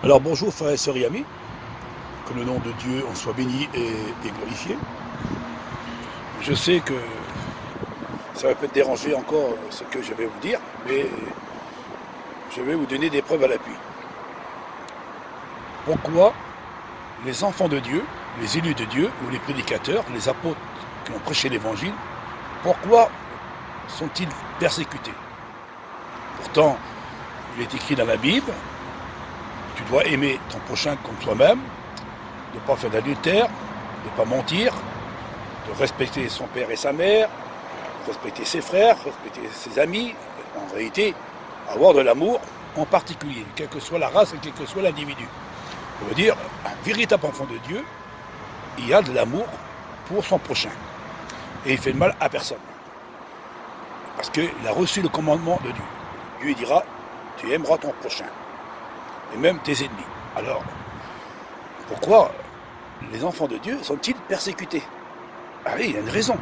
Alors bonjour frères et sœurs et amis, que le nom de Dieu en soit béni et glorifié. Je sais que ça va peut-être déranger encore ce que je vais vous dire, mais je vais vous donner des preuves à l'appui. Pourquoi les enfants de Dieu, les élus de Dieu, ou les prédicateurs, les apôtres qui ont prêché l'évangile, pourquoi sont-ils persécutés? Pourtant, il est écrit dans la Bible, tu dois aimer ton prochain comme toi-même, de ne pas faire d'adultère, de ne pas mentir, de respecter son père et sa mère, respecter ses frères, respecter ses amis, en réalité, avoir de l'amour en particulier, quelle que soit la race et quel que soit l'individu. Ça veut dire, un véritable enfant de Dieu, il a de l'amour pour son prochain. Et il fait de mal à personne. Parce qu'il a reçu le commandement de Dieu. Dieu dira, tu aimeras ton prochain. Et même tes ennemis. Alors, pourquoi les enfants de Dieu sont-ils persécutés? Ah oui, il y a une raison.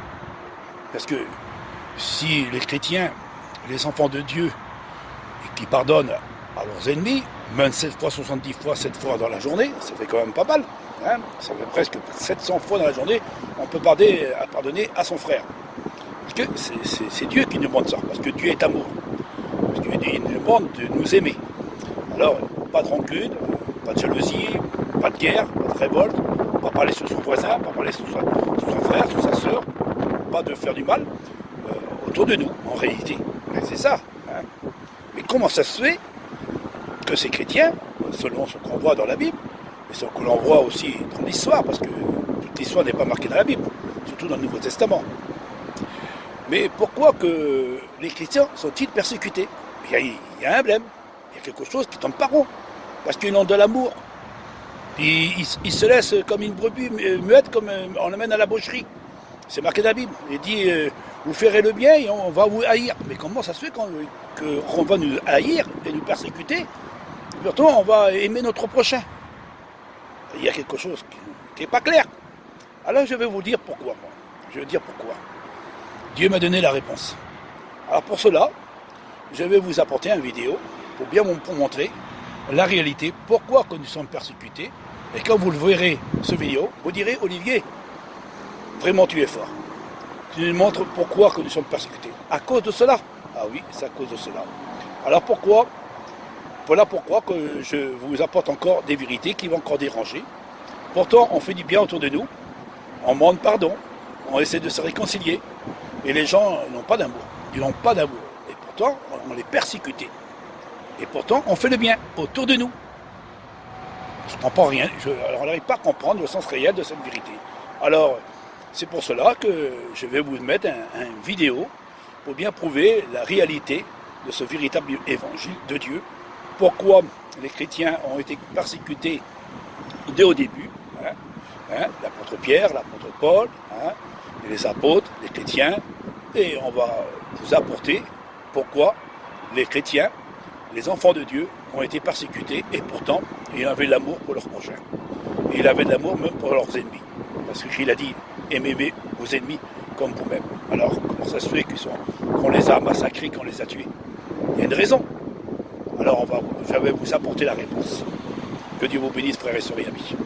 Parce que si les chrétiens, les enfants de Dieu, qui pardonnent à leurs ennemis, même 7 fois, 70 fois, 7 fois dans la journée, ça fait quand même pas mal. Hein, ça fait presque 700 fois dans la journée, on peut pardonner à son frère. Parce que c'est Dieu qui nous demande ça, parce que Dieu est amour. Parce que Dieu nous demande de nous aimer. Alors, pas de rancune, pas de jalousie, pas de guerre, pas de révolte, pas parler sur son voisin, pas parler sur son frère, sur sa sœur, pas de faire du mal autour de nous, en réalité. Mais c'est ça. Hein. Mais comment ça se fait que ces chrétiens, selon ce qu'on voit dans la Bible, et ce que l'on voit aussi dans l'histoire, parce que toute l'histoire n'est pas marquée dans la Bible, surtout dans le Nouveau Testament. Mais pourquoi que les chrétiens sont-ils persécutés? Il y a un blème, il y a quelque chose qui tombe pas rond, parce qu'ils ont de l'amour. Ils se laissent comme une brebis muette, comme on l'amène à la boucherie. C'est marqué dans la Bible. Il dit, vous ferez le bien et on va vous haïr. Mais comment ça se fait qu'on va nous haïr et nous persécuter, et pourtant on va aimer notre prochain? Il y a quelque chose qui n'est pas clair. Alors je vais vous dire pourquoi. Je vais dire pourquoi. Dieu m'a donné la réponse. Alors pour cela, je vais vous apporter une vidéo pour bien vous montrer la réalité, pourquoi que nous sommes persécutés. Et quand vous le verrez, ce vidéo, vous direz, Olivier, vraiment tu es fort. Tu nous montres pourquoi que nous sommes persécutés. À cause de cela. Ah oui, c'est à cause de cela. Alors pourquoi? Voilà pourquoi que je vous apporte encore des vérités qui vont encore déranger. Pourtant, on fait du bien autour de nous. On demande pardon. On essaie de se réconcilier. Et les gens n'ont pas d'amour. Ils n'ont pas d'amour. Et pourtant, on les persécute. Et pourtant, on fait le bien autour de nous. Je ne comprends rien. Alors, on n'arrive pas à comprendre le sens réel de cette vérité. Alors, c'est pour cela que je vais vous mettre une vidéo pour bien prouver la réalité de ce véritable évangile de Dieu. Pourquoi les chrétiens ont été persécutés dès au début. L'apôtre Pierre, l'apôtre Paul, les apôtres, les chrétiens. Et on va vous apporter pourquoi les chrétiens, les enfants de Dieu, ont été persécutés et pourtant, ils avaient l'amour pour leurs prochains. Et ils avaient de l'amour même pour leurs ennemis. Parce qu'il a dit, aimez vos ennemis comme vous-même. Alors, comment ça se fait qu'on les a massacrés, qu'on les a tués? Il y a une raison. Alors, je vais vous apporter la réponse. Que Dieu vous bénisse, frères et sœurs et amis.